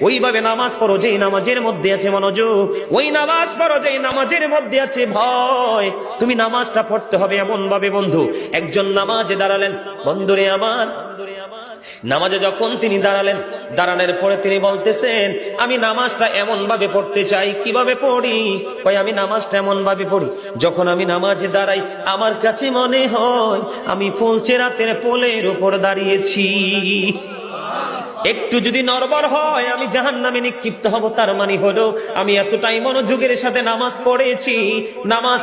ওইভাবে নামাজ পড়ো যেই নামাজের মধ্যে আছে মনোযোগ, ওই নামাজ পড়ো যেই নামাজের মধ্যে আছে ভয়। তুমি নামাজটা পড়তে হবে এমন ভাবে বন্ধু, একজন নামাজে দাঁড়ালেন, বন্ধুরে আমার, নামাজে যখন তিনি দাঁড়ালেন, দাঁড়ানোর পরে তিনি বলতেছেন আমি নামাজটা এমন ভাবে পড়তে চাই। কিভাবে পড়ি? কই আমি নামাজটা এমন ভাবে পড়ি, যখন আমি নামাজে দাঁড়াই আমার কাছে মনে হয় আমি ফুলচেরাতের পোলের উপর দাঁড়িয়েছি। একটু যদি নড়বড় হয় আমি জাহান্নামে নিক্ষিপ্ত হব। তার মানে হলো আমি এতটাই মনোযোগের সাথে নামাজ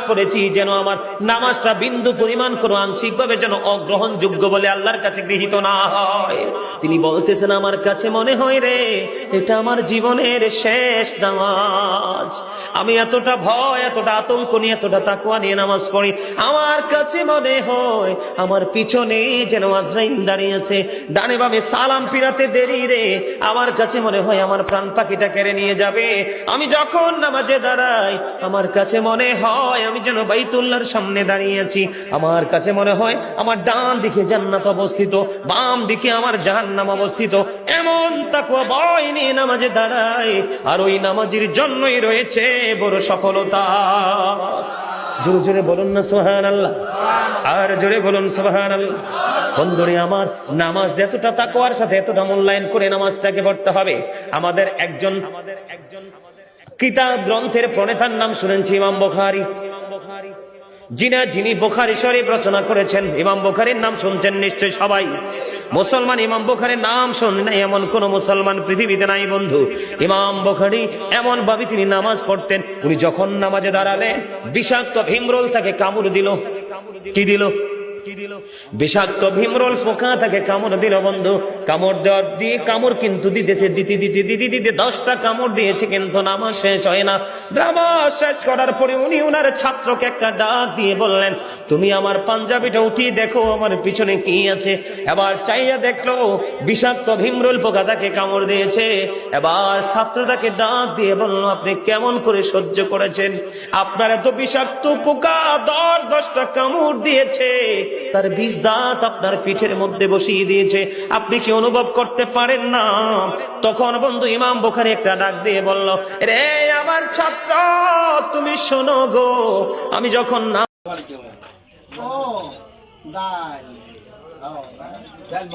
পড়েছি যেন আমার নামাজটা বিন্দু পরিমাণ কোনো আংশিক ভাবে যেন অগ্রহণযোগ্য বলে আল্লাহর কাছে গৃহীত না হয়। তিনি বলতেছেন আমার কাছে মনে হয় রে এটা আমার জীবনের শেষ নামাজ। আমি এতটা ভয়, এতটা আতঙ্ক নিয়ে, এতটা তাকওয়া নিয়ে নামাজ পড়ি, আমার কাছে মনে হয় আমার পিছনে যেন আজরাইল দাঁড়িয়ে আছে, ডানে বামে সালাম ফিরাতে দেরি রে, আমার কাছে মনে হয় আমার প্রাণ পাখিটা কেড়ে নিয়ে যাবে। আমি যখন নামাজে দাঁড়াই আমার কাছে মনে হয় আমি যেন বাইতুল্লাহর সামনে দাঁড়িয়ে আছি। আমার কাছে মনে হয় আমার ডান দিকে জান্নাত অবস্থিত, বাম দিকে আমার জাহান্নাম অবস্থিত। এমন তাকওয়া ভয় নিয়ে নামাজে দাঁড়াই, আর ওই নামাজের জন্যই রয়েছে বড় সফলতা। জোরে জোরে বলুন না সুবহানাল্লাহ, আর জোরে বলুন সুবহানাল্লাহ। বন্ধুরে আমার, নামাজ এতটা তাকওয়ার সাথে এতটা মূল্যায়ন করে নামাজটাকে পড়তে হবে। আমাদের একজন কিতাব গ্রন্থের প্রণেতার নাম শুনেছি ইমাম বুখারী। যিনি বুখারী শরীফ রচনা করেছেন, ইমাম বুখারীর নাম শুনছেন নিশ্চয় সবাই। মুসলমান ইমাম বুখারীর নাম শুনে নাই এমন কোন মুসলমান পৃথিবীতে নাই বন্ধু। ইমাম বুখারী এমন ভাবে তিনি নামাজ পড়তেন, উনি যখন নামাজে দাঁড়ালেন বিষাক্ত ভীমরুল তাকে কামড় দিল। কি দিল? বিষাক্ত ভীমরুল পোকা তাকে কামড় দিল বন্ধু। কামড় দেওয়ার দিয়ে কামড় কিন্তু দিতেছে, দিতে 10টা কামড় দিয়েছে, কিন্তু নামাজ শেষ হয় না। নামাজ শেষ করার পরে উনি ওনার ছাত্রকে একটা ডাক দিয়ে বললেন তুমি আমার পাঞ্জাবিটা উঠিয়ে দেখো আমার পিছনে কি আছে। এবার চাইয়া দেখলো বিষাক্ত ভীমরুল পোকা তাকে কামড় দিয়েছে। এবার ছাত্রটাকে ডাক দিয়ে বলল আপনি কেমন করে সহ্য করেছেন? আপনার এত বিষাক্ত পোকা 10টা কামড় দিয়েছে, তার 20 দাঁত আপনার পিঠের মধ্যে বসিয়ে দিয়েছে, আপনি কি অনুভব করতে পারেন না? তখন বন্ধু ইমাম বুখারী একটা ডাক দিয়ে বলল রে আমার ছাত্র তুমি শোনো গো, আমি যখন না এটা